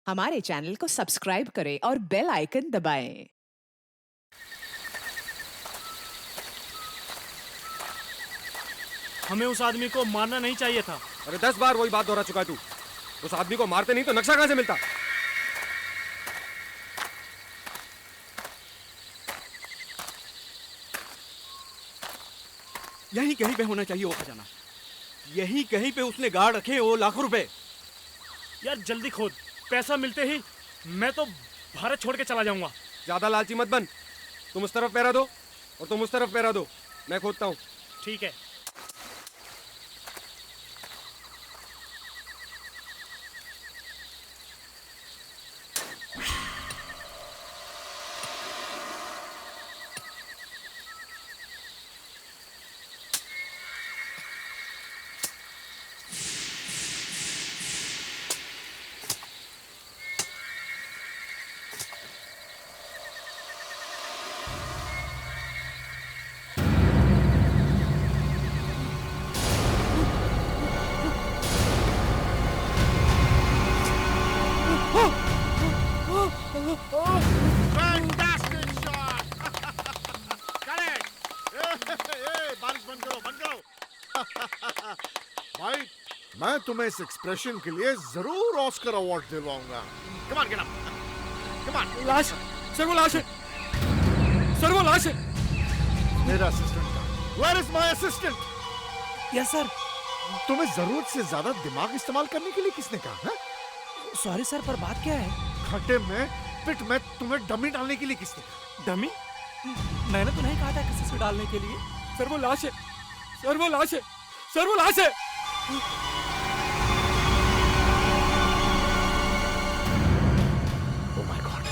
हमारे चैनल को सब्सक्राइब करें और बेल आइकन दबाएं। हमें उस आदमी को मारना नहीं चाहिए था। अरे 10 बार वही बात दोहरा चुका है तू। उस आदमी को मारते नहीं तो नक्शा कहां से मिलता? यहीं कहीं पे होना चाहिए वो खजाना। यहीं कहीं पे उसने गाड़ रखे वो लाखों रुपए। यार जल्दी खोद, पैसा मिलते ही मैं तो भारत छोड़ के चला जाऊंगा। ज्यादा लालची मत बन। तुम उस तरफ पैरा दो और तुम उस तरफ पैरा दो, मैं खोदता हूं। ठीक है। Fantastic shot! Correct! बारिश बंद करो, बंद करो। भाई, मैं तुम्हें इस एक्सप्रेशन के लिए जरूर ऑस्कर अवार्ड दिलवाऊंगा। Come on, get up. Come on. लाश, सर वो लाश है। सर वो लाश है। मेरा असिस्टेंट था। Where is my assistant? Yes sir. तुम्हें जरूरत से ज्यादा दिमाग इस्तेमाल करने के लिए किसने कहा? हाँ? सॉरी सर, पर बात क्या है? खड्डे में पिट में तुम्हें डमी डालने के लिए किसने कहा? डमी? मैंने तो नहीं कहा था किसी से डालने के लिए। सर वो लाश है। सर वो लाश है। सर वो लाश है। Oh my God!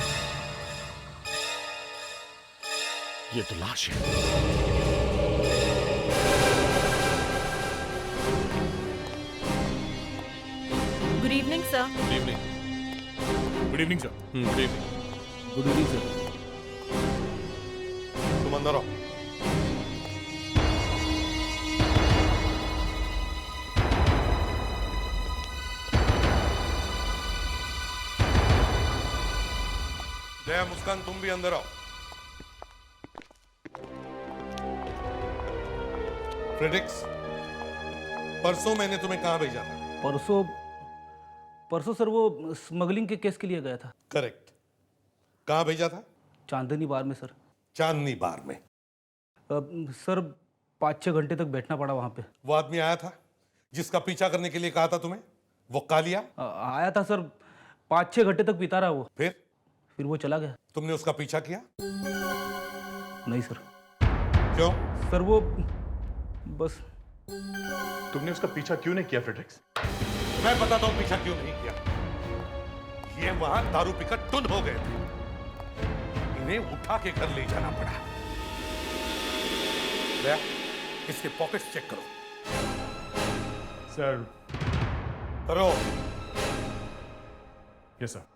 ये तो लाश है। Good evening sir. Good evening sir. Good evening. Good evening sir. तुम अंदर आओ। जया, मुस्कान, तुम भी अंदर आओ। फ्रेडिक्स, परसों मैंने तुम्हें कहां भेजा था? परसों सर वो स्मगलिंग के केस के लिए गया था। करेक्ट। कहां भेजा था? चांदनी बार में सर। चांदनी बार में। सर 5-6 घंटे तक बैठना पड़ा वहां पे। वो आदमी आया था जिसका पीछा करने के लिए कहा था तुम्हें? वो कालिया? आया था सर, 5-6 घंटे तक पीता रहा वो। फिर वो चला गया। तुमने उसका पीछा किया? नहीं सर। क्यों? सर वो बस। तुमने उसका पीछा क्यों नहीं किया फ्रेडरिक्स? मैं बताता हूं पीछा क्यों नहीं किया। ये वहां दारू पीकर टुन हो गए थे। इन्हें उठा के घर ले जाना पड़ा। जया, इसके पॉकेट्स चेक करो। सर। करो। Yes sir.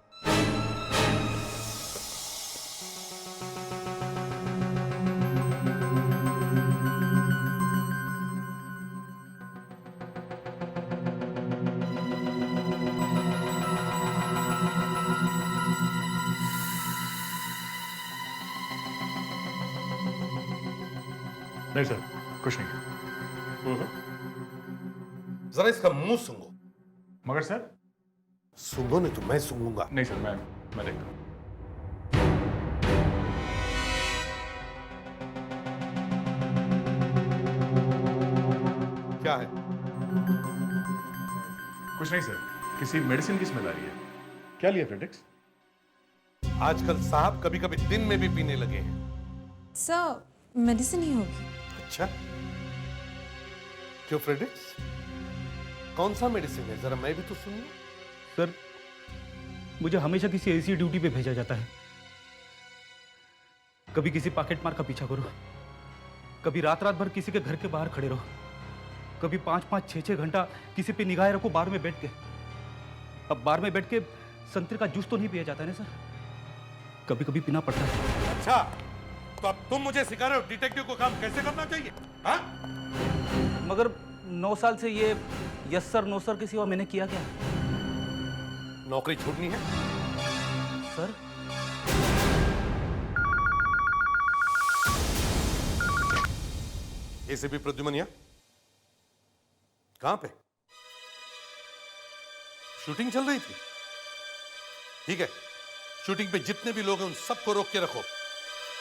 नहीं सर, कुछ नहीं। जरा इसका मुंह सूंघो। मगर सर। सूंघो नहीं तो मैं सूंघूंगा। नहीं सर, मैं देखता हूं। क्या है? कुछ नहीं सर, किसी मेडिसिन की स्मेल आ रही है। क्या लिया फ्रेडरिक्स? आजकल साहब कभी कभी दिन में भी पीने लगे हैं। सर मेडिसिन ही होगी। अच्छा, क्यों फ्रेडरिक्स? कौन सा मेडिसिन है? जरा मैं भी तो सुनूं। सर मुझे हमेशा किसी ऐसी ड्यूटी पे भेजा जाता है। कभी किसी पॉकेट मार का पीछा करो, कभी रात रात भर किसी के घर के बाहर खड़े रहो, कभी 5-5, 6-6 घंटा किसी पे निगाहें रखो बार में बैठ के। अब बार में बैठ के संतरे का जूस तो नहीं पिया जाता है ना सर, कभी कभी पीना पड़ता है। अच्छा, तो अब तुम मुझे सिखा रहे हो डिटेक्टिव को काम कैसे करना चाहिए? हाँ? मगर 9 साल से ये यस सर नो सर की सेवा मैंने किया क्या? नौकरी छूटनी है? सर एसीपी प्रद्युमनिया कहां पे? शूटिंग चल रही थी। ठीक है, शूटिंग पे जितने भी लोग हैं उन सबको रोक के रखो।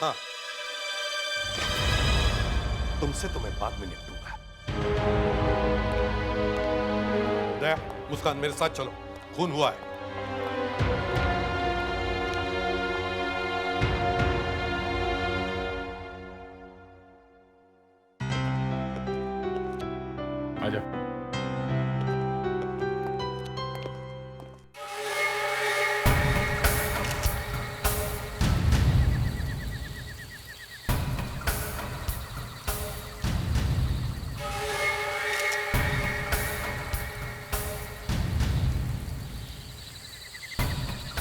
हाँ, तुमसे तो मैं बाद में निपटूंगा। दया, मुस्कान मेरे साथ चलो, खून हुआ है। आजा।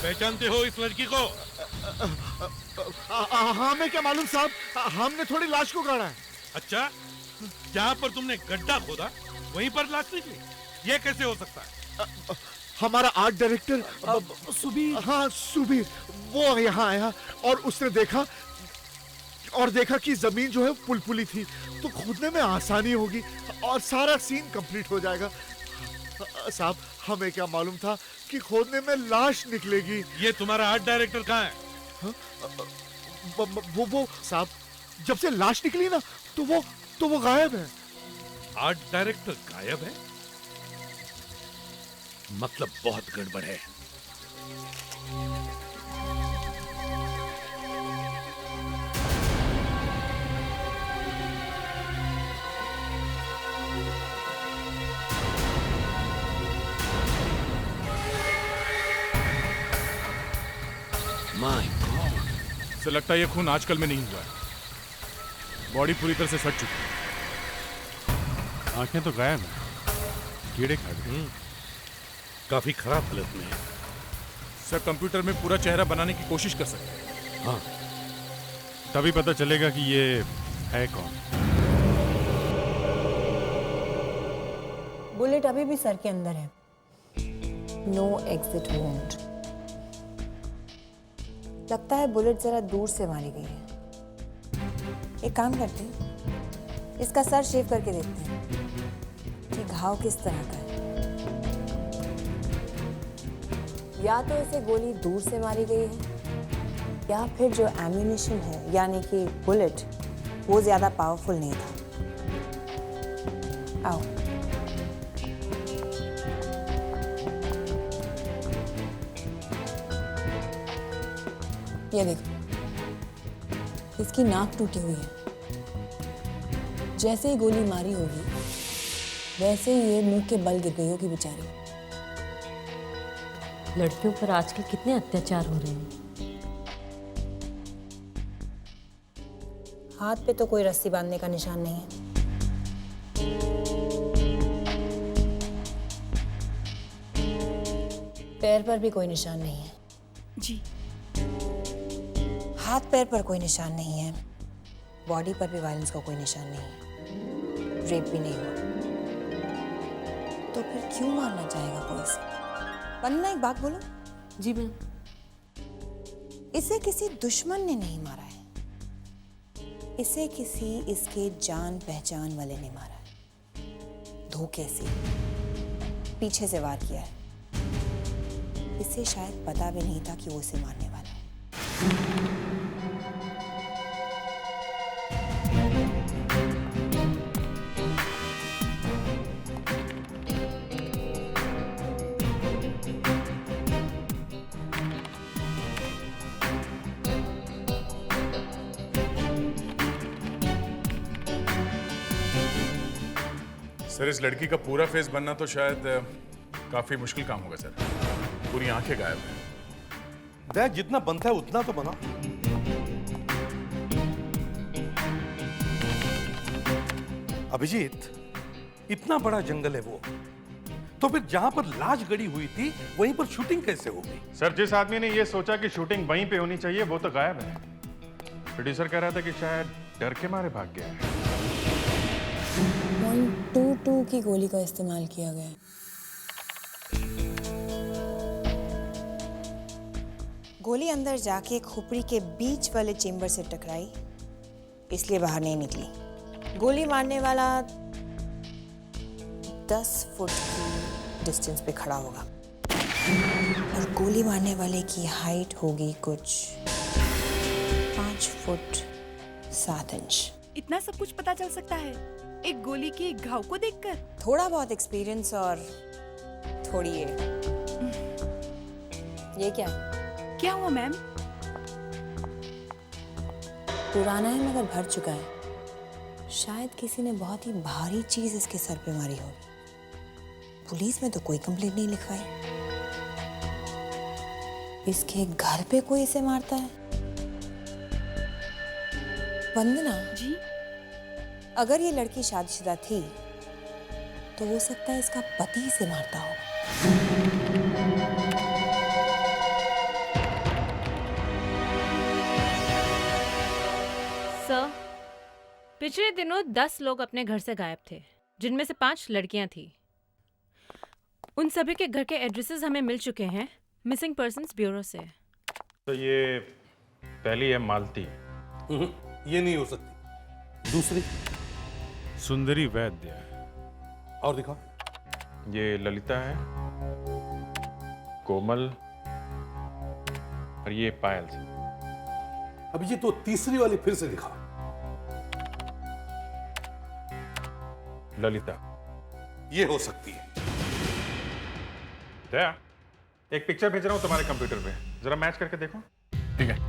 पहचानते हो इस लड़की को? हमें क्या मालूम साहब, हमने थोड़ी लाश को गाड़ा है। अच्छा, जहां पर तुमने गड्ढा खोदा वहीं पर लाश निकली? ये कैसे हो सकता है? हमारा आर्ट डायरेक्टर सुबीर, हाँ सुबीर, वो यहाँ आया और उसने देखा कि जमीन जो है पुलपुली थी, तो खोदने में आसानी होगी और सारा सीन कंप्लीट हो जाएगा। साहब, हमें क्या मालूम था कि खोदने में लाश निकलेगी। ये तुम्हारा आर्ट डायरेक्टर कहाँ है? वो साहब, जब से लाश निकली ना तो वो गायब है। आर्ट डायरेक्टर गायब है? मतलब बहुत गड़बड़ है। से लगता है ये खून आजकल में नहीं हुआ है। बॉडी पूरी तरह से सड़ चुकी है। आंखें तो गायब हैं, कीड़े खा गए। काफी खराब हालत में है। सर, कंप्यूटर में पूरा चेहरा बनाने की कोशिश कर सकते हैं। हाँ, तभी पता चलेगा कि ये है कौन। बुलेट अभी भी सर के अंदर है। No exit won't. लगता है बुलेट जरा दूर से मारी गई है। एक काम करते हैं, इसका सर शेव करके देखते हैं कि घाव किस तरह का है। या तो इसे गोली दूर से मारी गई है, या फिर जो एम्यूनिशन है यानी कि बुलेट, वो ज्यादा पावरफुल नहीं था। आओ। ये देखो, इसकी नाक टूटी हुई है। जैसे ही गोली मारी होगी वैसे ही ये मुंह के बल गिर गई होगी बेचारी। लड़कियों पर आजकल कितने अत्याचार हो रहे हैं। हाथ पे तो कोई रस्सी बांधने का निशान नहीं है। पैर पर भी कोई निशान नहीं है। जी। हाथ पैर पर कोई निशान नहीं है। बॉडी पर भी वायलेंस का कोई निशान नहीं है। रेप भी नहीं हुआ। तो फिर क्यों मारना चाहेगा कोई इसे? वंदना, एक बात बोलो। जी मैम। इसे किसी दुश्मन ने नहीं मारा है। इसे किसी इसके जान पहचान वाले ने मारा है। धोखे से, पीछे से वार किया है। इसे शायद पता भी नहीं था कि वो इसे मारने वाला है। सर, इस लड़की का पूरा फेस बनना तो शायद काफी मुश्किल काम होगा सर। पूरी आंखें गायब हैं। दया, जितना बनता है उतना तो बना। अभिजीत, इतना बड़ा जंगल है वो, तो फिर जहां पर लाश गड़ी हुई थी वहीं पर शूटिंग कैसे हो गई? सर, जिस आदमी ने ये सोचा कि शूटिंग वहीं पे होनी चाहिए वो तो गायब है। प्रोड्यूसर कह रहा था कि शायद डर के मारे भाग गया है। .22 की गोली का इस्तेमाल किया गया। गोली अंदर जाके खोपड़ी के बीच वाले चेम्बर से टकराई, इसलिए बाहर नहीं निकली। गोली मारने वाला 10 फुट की डिस्टेंस पे खड़ा होगा और गोली मारने वाले की हाइट होगी कुछ 5 फुट 7 इंच। इतना सब कुछ पता चल सकता है एक गोली की घाव को देखकर? थोड़ा बहुत एक्सपीरियंस और थोड़ी ये क्या है? क्या हुआ मैम? पुराना है मगर भर चुका है। शायद किसी ने बहुत ही भारी चीज इसके सर पे मारी होगी। पुलिस में तो कोई कंप्लेंट नहीं लिखवाई। इसके घर पे कोई इसे मारता है? वंदना जी? अगर ये लड़की शादीशुदा थी तो हो सकता है इसका पति इसे मारता हो। सर, पिछले दिनों 10 लोग अपने घर से गायब थे, जिनमें से 5 लड़कियां थी। उन सभी के घर के एड्रेसेस हमें मिल चुके हैं मिसिंग पर्संस ब्यूरो से। तो ये पहली है मालती। ये नहीं हो सकती। दूसरी? सुंदरी वैद्य। और दिखाओ। ये ललिता है, कोमल, और ये पायल से। अब ये तो तीसरी वाली फिर से दिखा। ललिता। ये हो सकती है। दया, एक पिक्चर भेज रहा हूं तुम्हारे कंप्यूटर पे, जरा मैच करके देखो। ठीक है।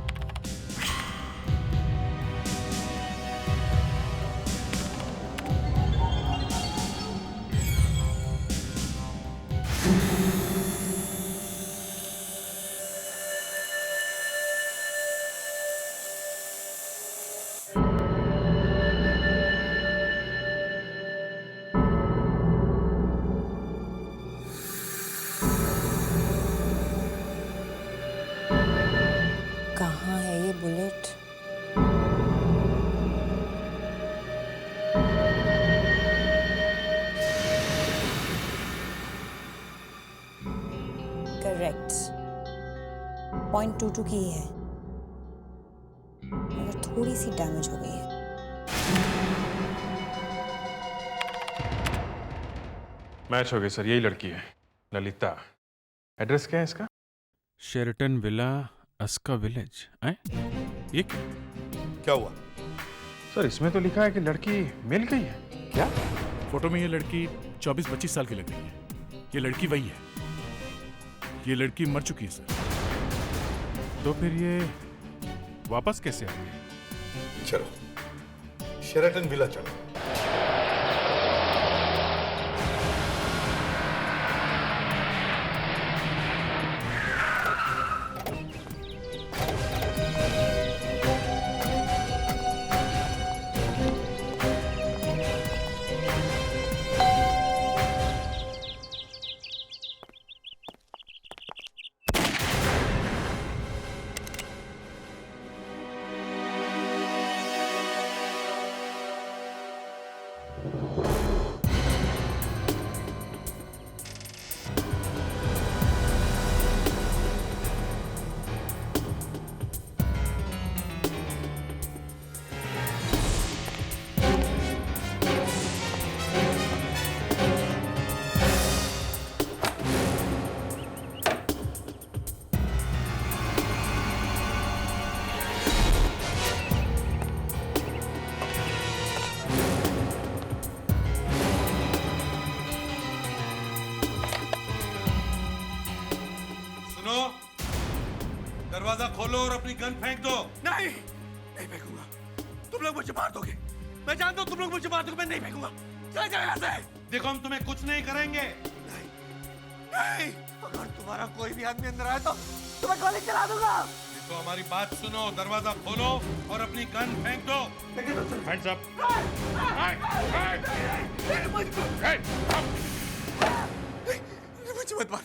कहाँ है ये बुलेट? करेक्ट, 0.22 की ही है, मगर थोड़ी सी डैमेज हो गई है। मैच हो गई सर, यही लड़की है ललिता। एड्रेस क्या है इसका? Sheraton villa, Aska village. ये क्या हुआ? सर इसमें तो लिखा है कि लड़की मिल गई है। क्या? फोटो में ये लड़की 24-25 साल की लग रही है। ये लड़की वही है। ये लड़की मर चुकी है सर। तो फिर ये वापस कैसे आ गई? चलो शेराटन विला चलो। दरवाजा खोलो और अपनी गन फेंक दो। नहीं, नहीं फेंकूंगा। तुम लोग मुझे मार दोगे। मैं जानता हूँ तुम लोग मुझे मार दोगे। मैं नहीं फेंकूंगा। चले जाओ यहाँ से। देखो हम तुम्हें कुछ नहीं करेंगे। नहीं, नहीं। अगर तुम्हारा कोई भी आदमी अंदर आए तो तुम्हें गोली चला दूंगा। तो हमारी बात सुनो, दरवाजा खोलो और अपनी गन फेंक दो। Hands up. मुझे मत मारो,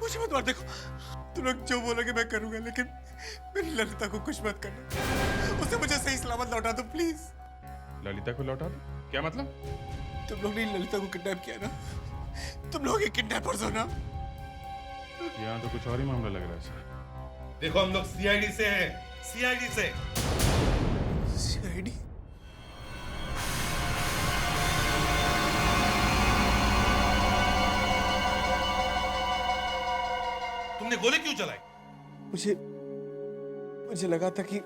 मुझे मत मार। देखो तुम लोग जो बोलोगे मैं करूंगा, लेकिन मेरी ललिता को कुछ मत करना। उसे मुझे सही सलामत लौटा दो प्लीज। ललिता को लौटा दो? क्या मतलब? तुम लोग ने ललिता को किडनैप किया ना? तुम लोग ही किडनैपर्स हो ना? यहाँ तो कुछ और ही मामला लग रहा है सर। देखो हम लोग सीआईडी से हैं, सीआईडी से। सीआईडी? तुमने गोली क्यों चलाई? मुझे लगा था कि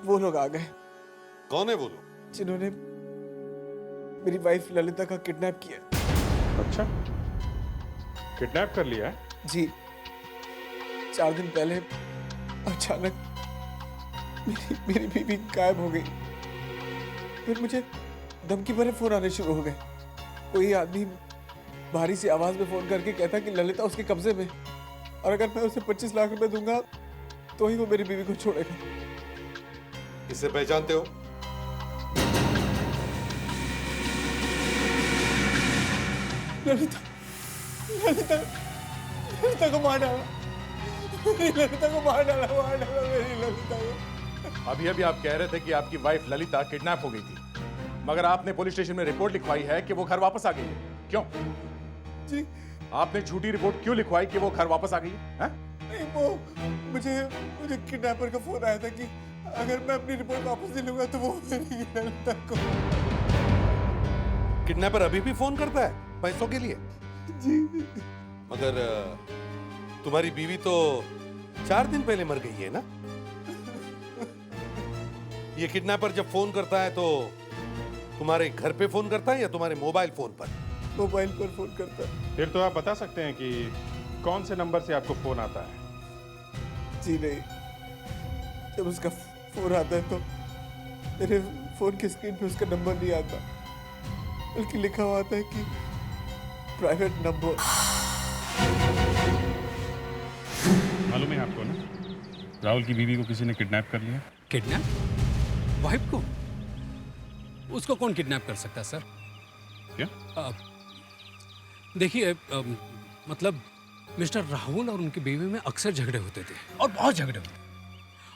वो लोग आ गए। कौन है वो लोग? जिन्होंने मेरी वाइफ ललिता का किडनैप किया। अच्छा, किडनैप कर लिया है? जी, 4 दिन पहले अचानक मेरी बीवी गायब हो गई। फिर मुझे धमकी भरे फोन आने शुरू हो गए। कोई आदमी भारी सी आवाज में फोन करके कहता कि ललिता उसके कब्जे में, और अगर मैं उसे 25 लाख रुपए दूंगा तो ही वो मेरी बीवी को छोड़ेगा। इसे पहचानते हो? ललिता को मार डाला। मेरी ललिता को मार डाला मेरी ललिता को। अभी अभी आप कह रहे थे कि आपकी वाइफ ललिता किडनैप हो गई थी, मगर आपने पुलिस स्टेशन में रिपोर्ट लिखवाई है कि वो घर वापस आ गई है। क्यों? जी, आपने झूठी रिपोर्ट क्यों लिखवाई कि वो घर वापस आ गई है? नहीं, वो मुझे किडनैपर का फोन आया था कि अगर मैं अपनी रिपोर्ट वापस नहीं लूंगा तो वो मेरी ललिता को। किडनैपर अभी भी फोन करता है पैसों के लिए? जी। मगर तुम्हारी बीवी तो 4 दिन पहले मर गई है ना? ये किडनैपर जब फोन करता है तो तुम्हारे घर पे फोन करता है या तुम्हारे मोबाइल फोन पर? मोबाइल पर फोन करता है। फिर तो आप बता सकते हैं कि कौन से नंबर से आपको फोन आता है? जी नहीं, जब उसका फोन आता है तो मेरे फोन की स्क्रीन पे उसका नंबर नहीं आता, बल्कि लिखा हुआ आता है कि प्राइवेट नंबर। मालूम है आपको ना, राहुल की बीवी को किसी ने किडनैप कर लिया। किडनैप? वाइफ को? उसको कौन किडनैप कर सकता है सर? क्या? देखिए, मतलब मिस्टर राहुल और उनकी बीवी में अक्सर झगड़े होते थे, और बहुत झगड़े होते।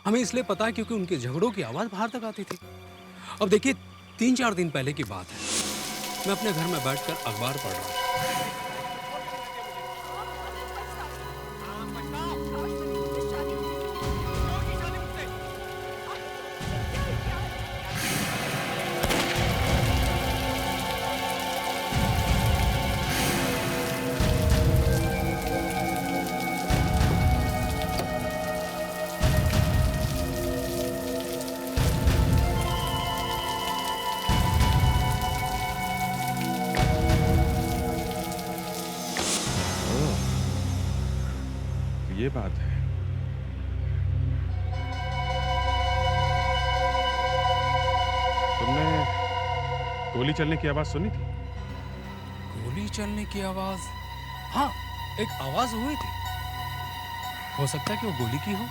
हमें इसलिए पता है क्योंकि उनके झगड़ों की आवाज़ बाहर तक आती थी। अब देखिए, 3-4 दिन पहले की बात है, मैं अपने घर में बैठकर अखबार पढ़ रहा हूँ। ये बात है। तुमने गोली चलने की आवाज सुनी थी? गोली चलने की आवाज? हाँ, एक आवाज हुई थी। हो सकता है कि वो गोली की हो।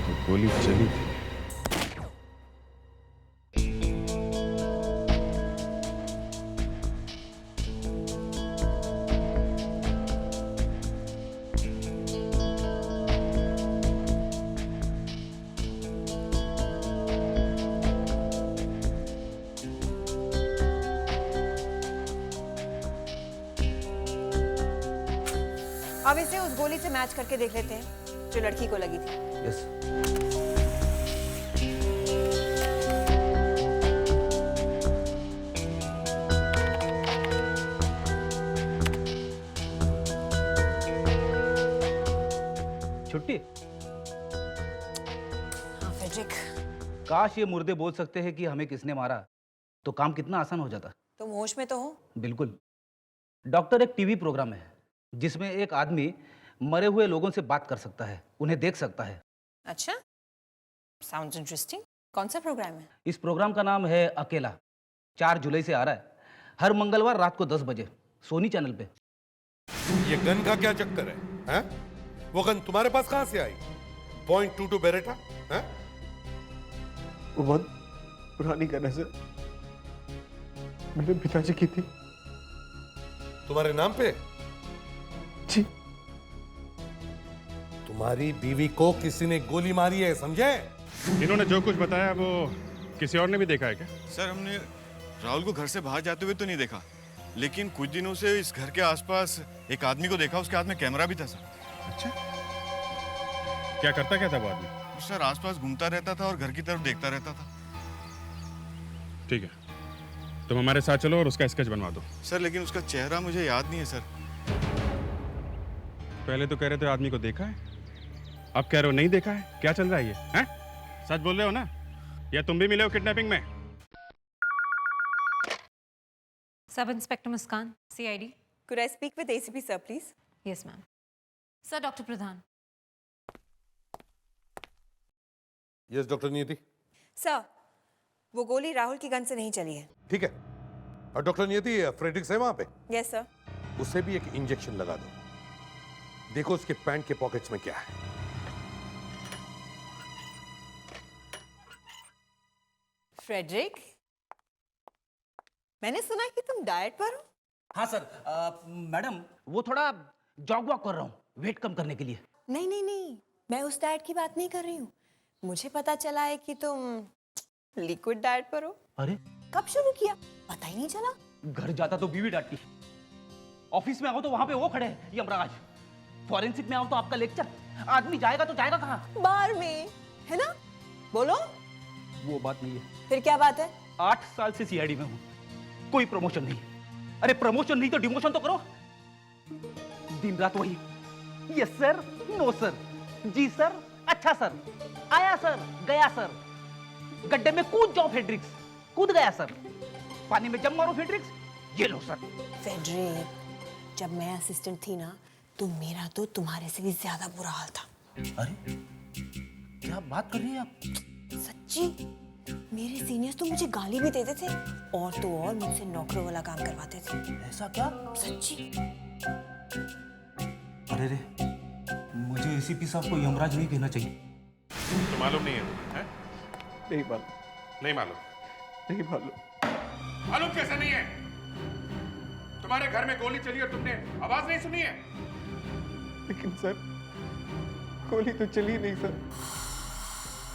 तो गोली चली थी। अब इसे उस गोली से मैच करके देख लेते हैं जो लड़की को लगी थी। यस। छुट्टी? हाँ फ्रेडरिक। काश ये मुर्दे बोल सकते हैं कि हमें किसने मारा, तो काम कितना आसान हो जाता। तुम होश में तो हो? बिल्कुल। डॉक्टर एक टीवी प्रोग्राम है जिसमें एक आदमी मरे हुए लोगों से बात कर सकता है, उन्हें देख सकता है। अच्छा, साउंड्स इंटरेस्टिंग। कौन सा प्रोग्राम है? इस प्रोग्राम का नाम है अकेला। 4 जुलाई से आ रहा है, हर मंगलवार रात को 10 बजे सोनी चैनल पे। ये गन का क्या चक्कर है? हैं? वो गन तुम्हारे पास कहां से आई? .22 बेरेटा? हैं? वो बहुत पुरानी गन है सर, मेरे पिताजी की थी। तुम्हारे नाम पे? जी। तुम्हारी बीवी को किसी ने गोली मारी है, समझे? इन्होंने जो कुछ बताया वो किसी और ने भी देखा है क्या? सर, हमने राहुल को घर से बाहर जाते हुए तो नहीं देखा, लेकिन कुछ दिनों से इस घर के आसपास एक आदमी को देखा, उसके हाथ में कैमरा भी था सर। अच्छा, क्या करता क्या था वो आदमी? सर आसपास घूमता रहता था और घर की तरफ देखता रहता था। ठीक है, तुम हमारे साथ चलो और उसका स्केच बनवा दो। सर लेकिन उसका चेहरा मुझे याद नहीं है सर। पहले तो कह रहे थे आदमी को देखा है, अब कह रहे हो नहीं देखा है। क्या चल रहा है ये? हैं? सच बोल रहे हो ना? या तुम भी मिले हो किडनैपिंग में? Sub inspector Muskan, CID। Could I speak with ACP sir, please? Yes, ma'am. Sir, Dr. Pradhan. Yes doctor नियति। सर, वो गोली राहुल की गन से नहीं चली है। ठीक है। और डॉक्टर नियति, फ्रेडरिक्स है वहां पे? Yes sir. उससे भी एक इंजेक्शन लगा दो। देखो उसके पैंट के पॉकेट्स में क्या है। फ्रेडरिक, मैंने सुना कि तुम डाइट पर हो। हाँ सर, मैडम वो थोड़ा जॉग वॉक कर रहा हूँ वेट कम करने के लिए। नहीं नहीं नहीं, मैं उस डाइट की बात नहीं कर रही हूँ। मुझे पता चला है कि तुम लिक्विड डाइट पर हो। अरे कब शुरू किया? पता ही नहीं चला। घर जाता तो बीवी डांटती, ऑफिस में आओ तो वहां पे वो खड़े हैं यमराज, फॉरेंसिक में आओ तो आपका लेक्चर। आदमी जाएगा तो जाएगा कहाँ? बार में, है ना? बोलो। वो बात नहीं है। फिर क्या बात है? 8 साल से CID में हूँ, कोई प्रमोशन नहीं। अरे प्रमोशन नहीं तो डिमोशन तो करो। दिन रात वही, यस सर, नो सर, जी सर, अच्छा सर, आया सर, गया सर, गड्ढे में कूद जाओ फेड्रिक्स, कूद गया सर, पानी में जम मारो फेड्रिक्स, ये लो सर। फेड्रिक, जब मैं असिस्टेंट थी ना, तो मेरा तो तुम्हारे से भी ज्यादा बुरा हाल था। अरे क्या बात कर रही हैं आप? सच्ची, मेरे सीनियर्स तो मुझे गाली भी देते थे, और तो और मुझसे नौकरों वाला काम करवाते थे। ऐसा क्या? सच्ची। अरे रे, मुझे ACP साहब को यमराज नहीं कहना चाहिए। तो मालूम नहीं है? नहीं मालूम। नहीं मालूम? नहीं मालूम। मालूम कैसे नहीं है? तुम्हारे घर में गोली चली और तुमने आवाज नहीं सुनी है? लेकिन सर, गोली तो चली नहीं सर।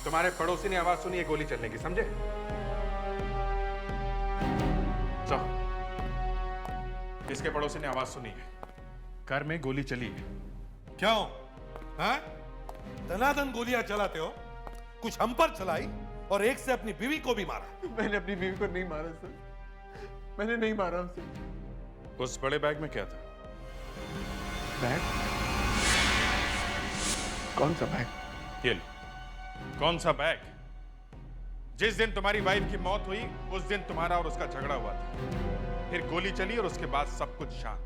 तुम्हारे पड़ोसी ने आवाज सुनी है गोली चलने की, समझे? इसके पड़ोसी ने आवाज सुनी है, घर में गोली चली है। क्यों? हाँ? धनाधन गोलियां चलाते हो? कुछ हम पर चलाई और एक से अपनी बीवी को भी मारा। मैंने अपनी बीवी को नहीं मारा सर, मैंने नहीं मारा उसे। उस बड़े बैग में क्या था? बैग? कौन सा बैग? ये लो। कौन सा बैग? जिस दिन तुम्हारी वाइफ की मौत हुई उस दिन तुम्हारा और उसका झगड़ा हुआ था, फिर गोली चली और उसके बाद सब कुछ शांत।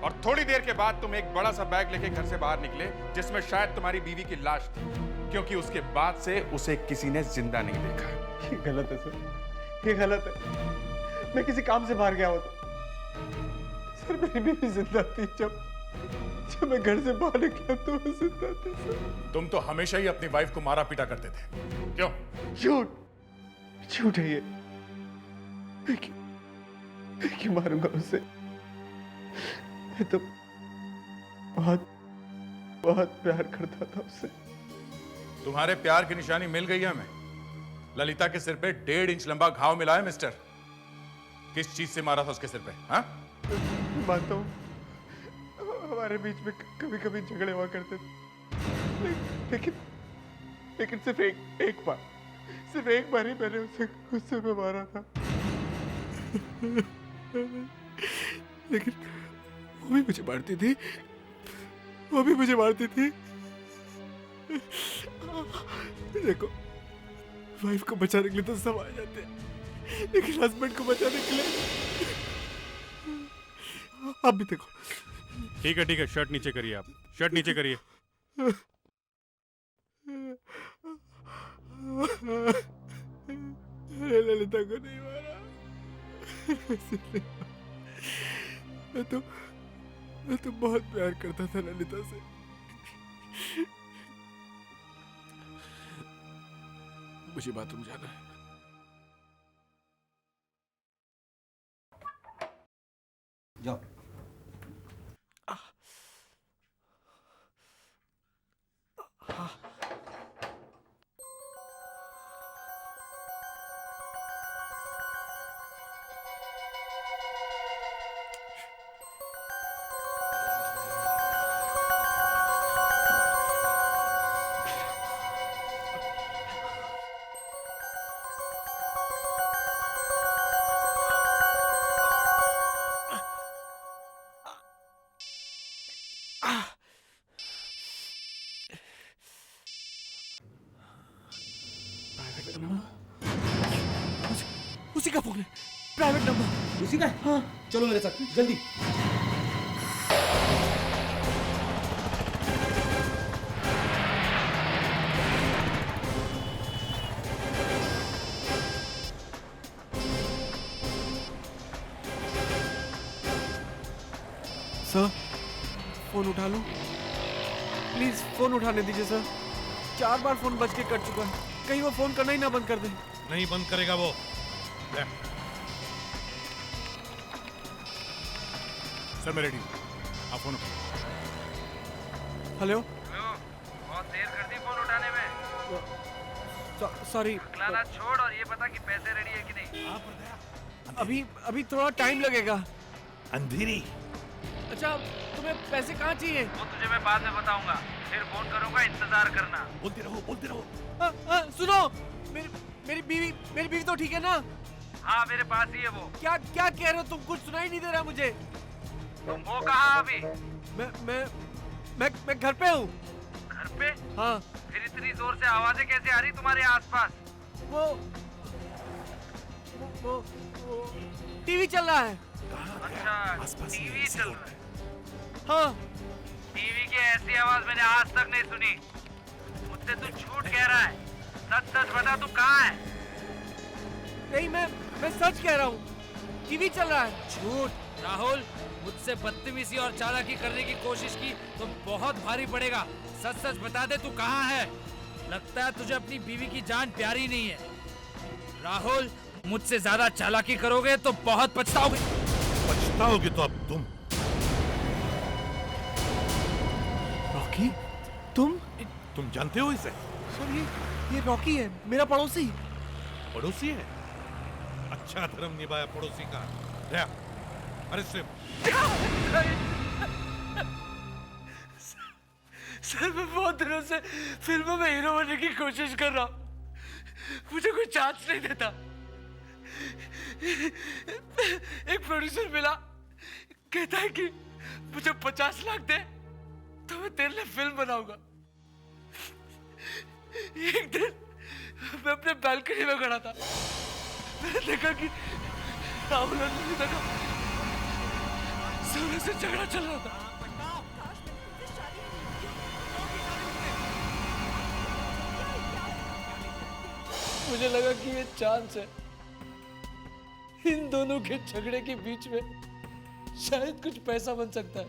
और थोड़ी देर के बाद तुम एक बड़ा सा बैग लेके घर से बाहर निकले जिसमें शायद तुम्हारी बीवी की लाश थी, क्योंकि उसके बाद से उसे किसी ने जिंदा नहीं देखा। ये गलत है सर, ये गलत है। मैं किसी काम से बाहर गया होता सर, मेरी बीवी जिंदा थी। जब मैं घर से बाहर निकला तो वो जिंदा थी सर। तुम तो हमेशा ही अपनी वाइफ को मारा पीटा करते थे, क्यों? झूठ, झूठ है ये। मैं क्यों मारूंगा उसे? मैं तो बहुत बहुत प्यार करता था उससे। तुम्हारे प्यार की निशानी मिल गई है हमें। ललिता के सिर पे 1.5 इंच लंबा घाव मिला है मिस्टर। किस चीज से मारा था उसके सिर पे? हाँ? मानता हूँ हमारे बीच में कभी कभी झगड़े हुआ करते थे, लेकिन सिर्फ एक बार ही मैंने उसे गुस्से में मारा था। लेकिन वो भी मुझे मारती थी, वो भी मुझे मारती थी। देखो, वाइफ को बचाने के लिए तो सब आ जाते हैं, लेकिन हस्बैंड को बचाने के लिए आप भी देखो। ठीक है, शर्ट नीचे करिए, आप शर्ट नीचे करिए। ललिता को नहीं मारा। मैं तो बहुत प्यार करता था ललिता से। मुझे बाथरूम जाना है। जाओ। उसी का फोन है, प्राइवेट नंबर। उसी का है? हाँ। चलो मेरे साथ जल्दी। सर फोन उठा लो प्लीज, फोन उठाने दीजिए सर। 4 बार फोन बज के कट चुका है, कहीं वो फोन करना ही ना बंद कर दे। नहीं बंद करेगा वो। ले। सर मैं रेडी हूँ, आप फोन उठाओ। हेलो, बहुत देर कर दी फोन उठाने में। सॉरी। लाना छोड़ और ये बता कि पैसे रेडी है कि नहीं। अभी थोड़ा टाइम लगेगा। अंधेरी। अच्छा, तुम्हें पैसे कहाँ चाहिए? वो तुझे मैं बाद में बताऊंगा, फिर फोन करूंगा, इंतजार करना। बोलते रहो बोलते रहो। सुनो, मेरी बीवी तो ठीक है ना? हाँ मेरे पास ही है वो। क्या कह रहे हो तुम? कुछ सुनाई नहीं दे रहा मुझे। तुम वो कहाँ अभी? मैं घर पे हूँ। घर पे? हाँ। फिर इतनी जोर से आवाजें कैसे आ रही तुम्हारे आसपास? वो टीवी चल रहा है। अच्छा, टीवी चल रहा है। हाँ। टीवी की ऐसी आवाज मैंने आज तक नहीं सुनी। मुझसे तू झूठ कह रहा है, सच सच बता तू कहाँ है? नहीं, मैं सच कह रहा हूँ, टीवी चल रहा है। झूठ। राहुल, मुझसे बदतमीजी और चालाकी करने की कोशिश की तो बहुत भारी पड़ेगा। सच सच बता दे तू कहाँ है? लगता है तुझे अपनी बीवी की जान प्यारी नहीं है। राहुल, मुझसे ज्यादा चालाकी करोगे तो बहुत पछताओगे। पछताओगे तो अब रॉकी, तुम जानते हो इसे? सर ये रॉकी है, मेरा पड़ोसी। पड़ोसी है? अच्छा धर्म निभाया पड़ोसी का। अरे सर मैं बहुत दिनों से फिल्मों में हीरो बनने की कोशिश कर रहा हूँ, मुझे कोई चांस नहीं देता। एक प्रोड्यूसर मिला, कहता है कि मुझे 50 लाख दे तो मैं तेरे लिए फिल्म बनाऊंगा। एक दिन मैं अपने बालकनी में खड़ा था, मैंने देखा कि राहुल और ललिता का जोरों से झगड़ा चल रहा था। मुझे लगा कि ये चांस है, इन दोनों के झगड़े के बीच में शायद कुछ पैसा बन सकता है।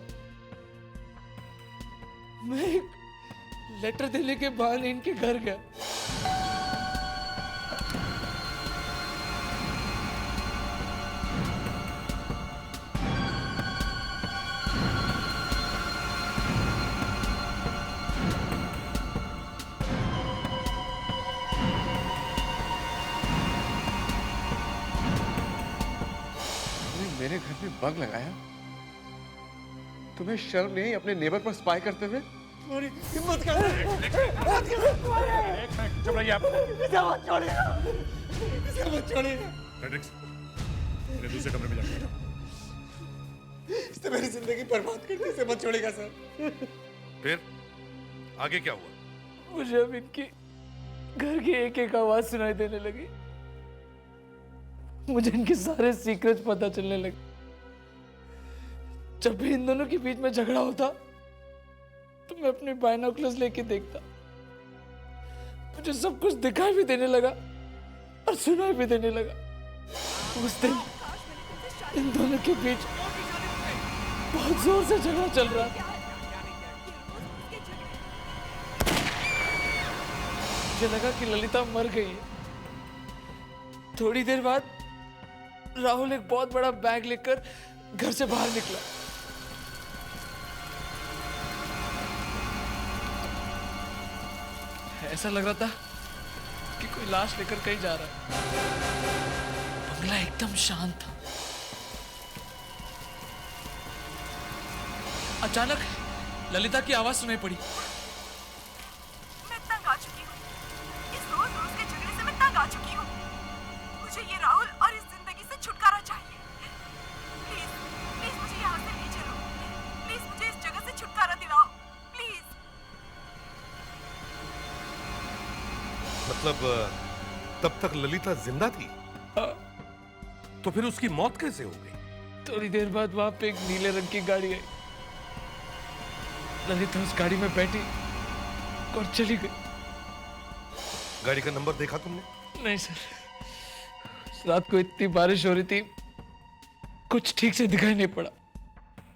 मैं एक लेटर देने के बहाने इनके घर गया। मेरे घर में बग लगाया, तुम्हें शर्म नहीं अपने नेबर पर स्पाई करते हुए? तुम्हारी हिम्मत कर। चुप रहिए आप। इसे मत छोड़िए। फ्रेडरिक्स, मेरे दूसरे कमरे में जाकर बैठो। इसने मेरी जिंदगी बर्बाद कर दी, इसे मत छोड़ेगा सर। फिर आगे क्या हुआ? मुझे अब इनकी घर की एक आवाज सुनाई देने लगी, मुझे इनके सारे सीक्रेट्स पता चलने लगे। जब भी इन दोनों के बीच में झगड़ा होता तो मैं अपने बाइनोकुलर्स लेके देखता, मुझे सब कुछ दिखाई भी देने लगा और सुनाई भी देने लगा। उस दिन इन दोनों के बीच बहुत जोर से झगड़ा चल रहा था। मुझे लगा कि ललिता मर गई है। थोड़ी देर बाद राहुल एक बहुत बड़ा बैग लेकर घर से बाहर निकला। ऐसा लग रहा था कि कोई लाश लेकर कहीं जा रहा है। बंगला एकदम शांत था। अचानक ललिता की आवाज सुनाई पड़ी। मैं तंग आ चुकी हूँ, इस रोज रोज के झगड़े से मैं तंग आ चुकी हूँ। मुझे ये राहुल और इस जिंदगी से छुटकारा चाहिए। प्लीज प्लीज मुझे यहाँ से ले चलो। प्लीज मुझे इस जगह से छुटकारा दिलाओ प्लीज। मतलब तब तक ललिता जिंदा थी? तो फिर उसकी मौत कैसे हो गई? थोड़ी देर बाद वहां पे एक नीले रंग की गाड़ी आई। ललिता उस गाड़ी में बैठी और चली गई। गाड़ी का नंबर देखा तुमने? नहीं सर, रात को इतनी बारिश हो रही थी, कुछ ठीक से दिखाई नहीं पड़ा।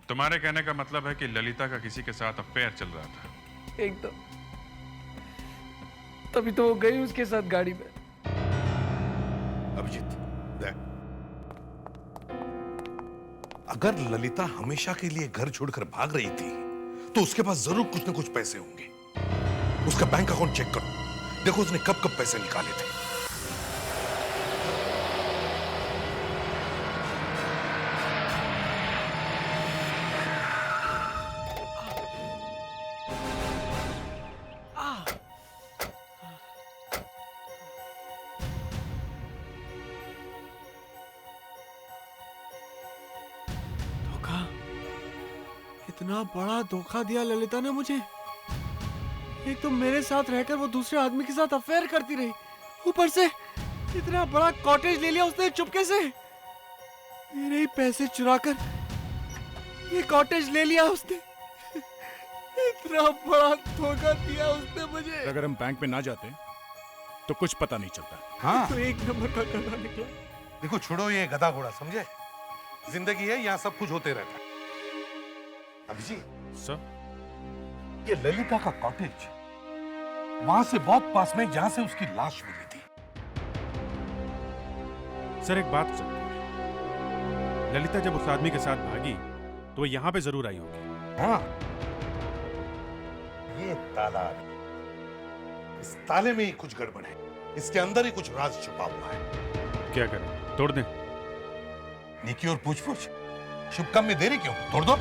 तुम्हारे कहने का मतलब है कि ललिता का किसी के साथ अफेयर चल रहा था? एकदम। तभी तो वो गई उसके साथ गाड़ी में। अभिजीत, देख, अगर ललिता हमेशा के लिए घर छोड़कर भाग रही थी तो उसके पास जरूर कुछ ना कुछ पैसे होंगे। उसका बैंक अकाउंट चेक करो, देखो उसने कब कब पैसे निकाले थे। इतना बड़ा धोखा दिया ललिता ने मुझे। एक तो मेरे साथ रहकर वो दूसरे आदमी के साथ अफेयर करती रही, ऊपर से इतना बड़ा कॉटेज ले लिया उसने चुपके से। मेरे ही पैसे चुराकर ये कॉटेज ले लिया उसने। इतना बड़ा धोखा दिया उसने मुझे। अगर हम बैंक में ना जाते तो कुछ पता नहीं चलता। हाँ, तो एक नंबर का गधा निकला। देखो छोड़ो ये गधा घोड़ा, समझे? जिंदगी है, यहाँ सब कुछ होते रहता है। अभिजीत सर, ये ललिता का कॉटेज वहां से बहुत पास में जहां से उसकी लाश मिली थी। सर एक बात सर, ललिता जब उस आदमी के साथ भागी तो वो यहां पे जरूर आई होगी। हाँ, ये ताला, इस ताले में ही कुछ गड़बड़ है, इसके अंदर ही कुछ राज छुपा हुआ है। क्या करें, तोड़ दें? नेकी और पूछ पूछ, शुभ काम में देरी क्यों? तोड़ दो।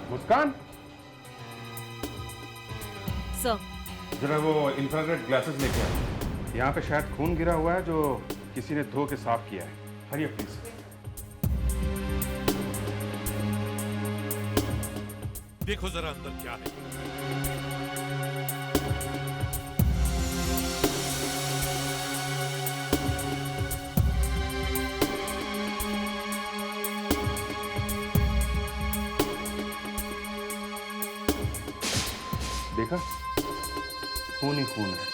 मुस्कान, सर, जरा वो इंफ्रारेड ग्लासेस लेके आओ। यहाँ पे शायद खून गिरा हुआ है जो किसी ने धो के साफ किया है। हरिए प्लीज। देखो जरा अंदर क्या है। देखा, खून ही खून है।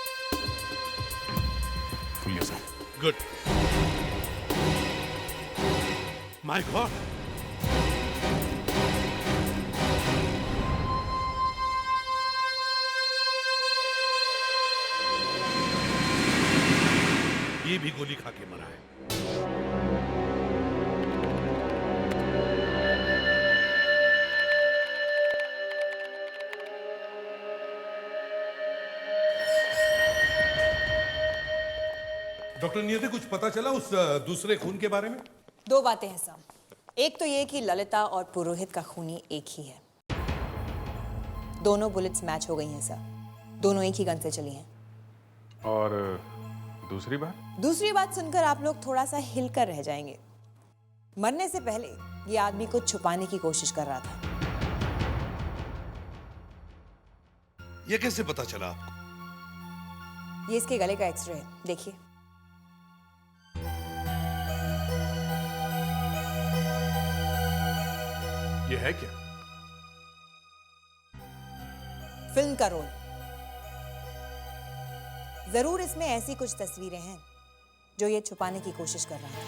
खुलिए सर। गुड। माय गॉड, ये भी गोली खा के मरा है। डॉक्टर नियति, कुछ पता चला उस दूसरे खून के बारे में? दो बातें हैं सर। एक तो ये कि ललिता और पुरोहित का खूनी एक ही है। दोनों बुलेट्स मैच हो गई हैं सर। दोनों एक ही गन से चली हैं। और दूसरी बात? दूसरी बात सुनकर आप लोग थोड़ा सा हिलकर रह जाएंगे। मरने से पहले ये आदमी को छुपाने की कोशिश कर रहा था। ये कैसे पता चला? ये इसके गले का एक्सरे है, देखिए। ये है क्या? फिल्म का रोल। जरूर इसमें ऐसी कुछ तस्वीरें हैं जो ये छुपाने की कोशिश कर रहा था।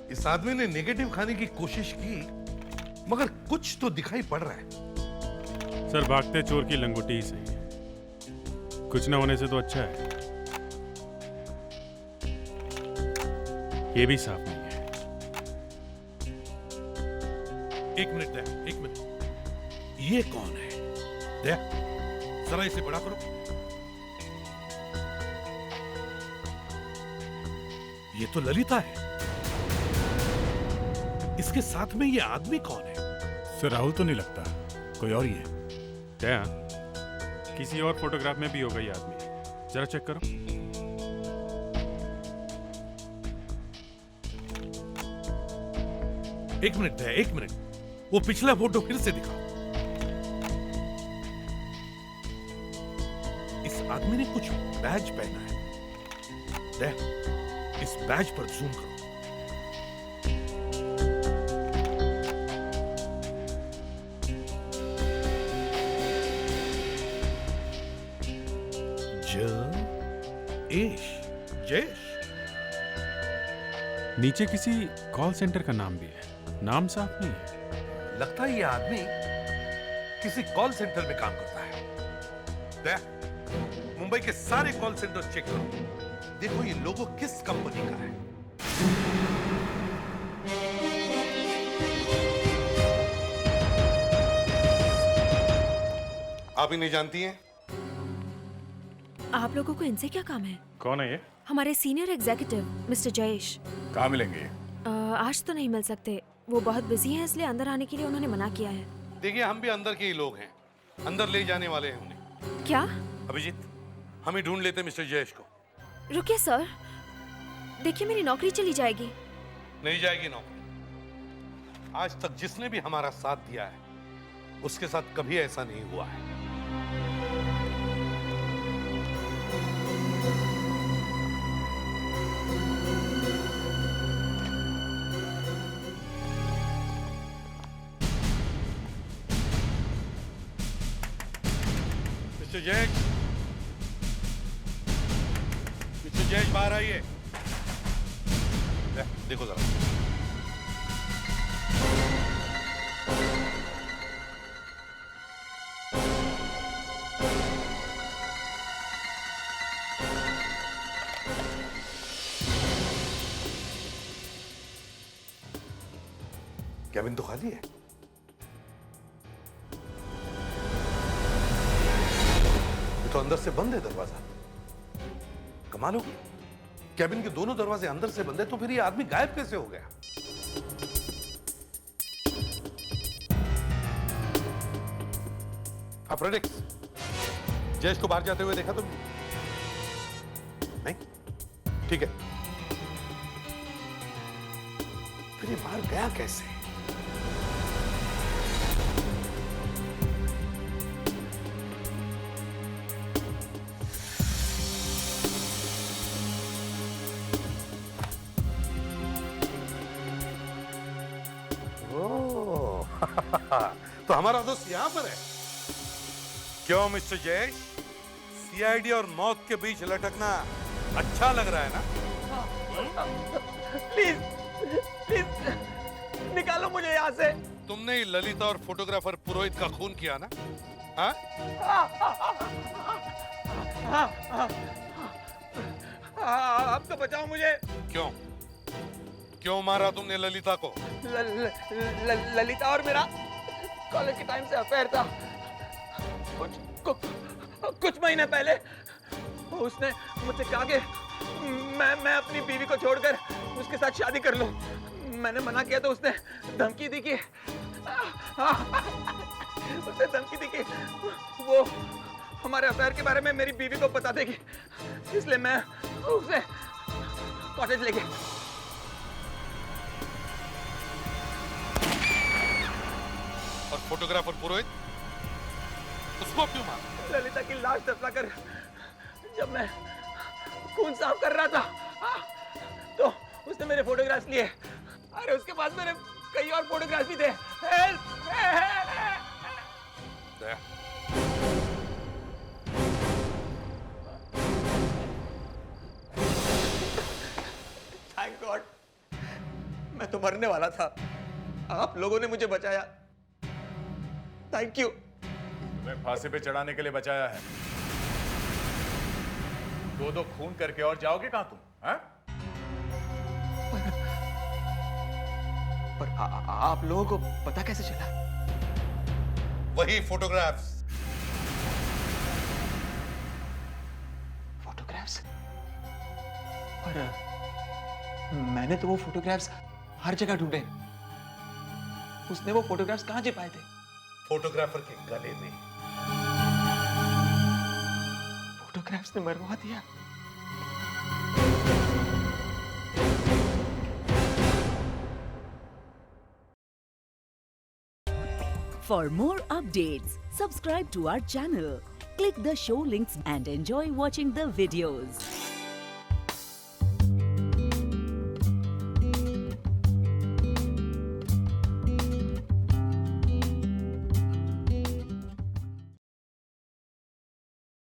इस आदमी ने नेगेटिव खाने की कोशिश की, मगर कुछ तो दिखाई पड़ रहा है। सर, भागते चोर की लंगोटी ही सही है। कुछ ना होने से तो अच्छा है। ये भी साफ नहीं है। एक मिनट दया, एक मिनट। ये कौन है? दया, जरा इसे बड़ा करो। ये तो ललिता है। इसके साथ में ये आदमी कौन है? सर राहुल तो नहीं लगता, कोई और ही है। दया, किसी और फोटोग्राफ में भी होगा ये आदमी, जरा चेक करो। एक मिनट दया, एक मिनट। वो पिछला फोटो फिर से दिखाओ। इस आदमी ने कुछ बैज पहना है। दया, इस बैज पर जूम करो। जयेश। नीचे किसी कॉल सेंटर का नाम भी है, नाम साफ नहीं है। लगता है ये आदमी किसी कॉल सेंटर में काम करता है। दया, मुंबई के सारे कॉल सेंटर चेक करो, देखो ये लोगो किस कंपनी का है। आप इन्हें जानती हैं? आप लोगों को इनसे क्या काम है? कौन है ये? हमारे सीनियर एग्जीक्यूटिव मिस्टर जयेश। कहाँ मिलेंगे? आज तो नहीं मिल सकते, वो बहुत बिजी हैं, इसलिए अंदर आने के लिए उन्होंने मना किया है। देखिए, हम भी अंदर के ही लोग हैं, अंदर ले जाने वाले हैं उन्हें। क्या? अभिजीत, हम ही ढूंढ लेते मिस्टर जयेश को। रुकिए सर, देखिए मेरी नौकरी चली जाएगी। नहीं जाएगी नौकरी। आज तक जिसने भी हमारा साथ दिया है उसके साथ कभी ऐसा नहीं हुआ है। मिस्टर जयेश, बाहर आइए। देखो जरा। कैबिन तो खाली है। तो अंदर से बंद है दरवाजा। कमाल होगी, कैबिन के दोनों दरवाजे अंदर से बंद है, तो फिर ये आदमी गायब कैसे हो गया? फ्रेडिक्स, जयेश को बाहर जाते हुए देखा तुमने? नहीं? ठीक है, फिर ये बाहर गया कैसे? तो हमारा दोस्त यहां पर है। क्यों मिस्टर जयेश, सीआईडी और मौत के बीच लटकना अच्छा लग रहा है ना? प्लीज प्लीज निकालो मुझे यहाँ से। तुमने ही ललिता और फोटोग्राफर पुरोहित का खून किया ना? हाँ? अब तो बचाओ मुझे। क्यों क्यों मारा तुमने ललिता को? ललिता और मेरा कॉलेज के टाइम से अफेयर था। कुछ महीने पहले उसने मुझसे कहा कि मैं अपनी बीवी को छोड़कर उसके साथ शादी कर लूं। मैंने मना किया तो उसने धमकी दी कि वो हमारे अफेयर के बारे में मेरी बीवी को बता देगी, इसलिए मैं उसे कॉटेज ले गया। और फोटोग्राफर पुरोहित, उसको क्यों मारा? ललिता की लाश दफनाकर जब मैं खून साफ कर रहा था तो उसने मेरे फोटोग्राफ्स लिए। अरे उसके पास मेरे कई और फोटोग्राफ्स भी थे। हेल्प! थैंक गॉड, मैं तो मरने वाला था, आप लोगों ने मुझे बचाया। Thank you. तुम्हें फांसी पे चढ़ाने के लिए बचाया है। दो खून करके और जाओगे कहां तुम? हाँ? पर आप लोगों को पता कैसे चला? वही फोटोग्राफ्स। फोटोग्राफ्स? पर मैंने तो वो फोटोग्राफ्स हर जगह ढूंढे। उसने वो फोटोग्राफ्स कहाँ छिपाए थे? फोटोग्राफर के गले में। फोटोग्राफ्स ने मरवा दिया। For more updates, subscribe to our channel, click the show links and enjoy watching the videos.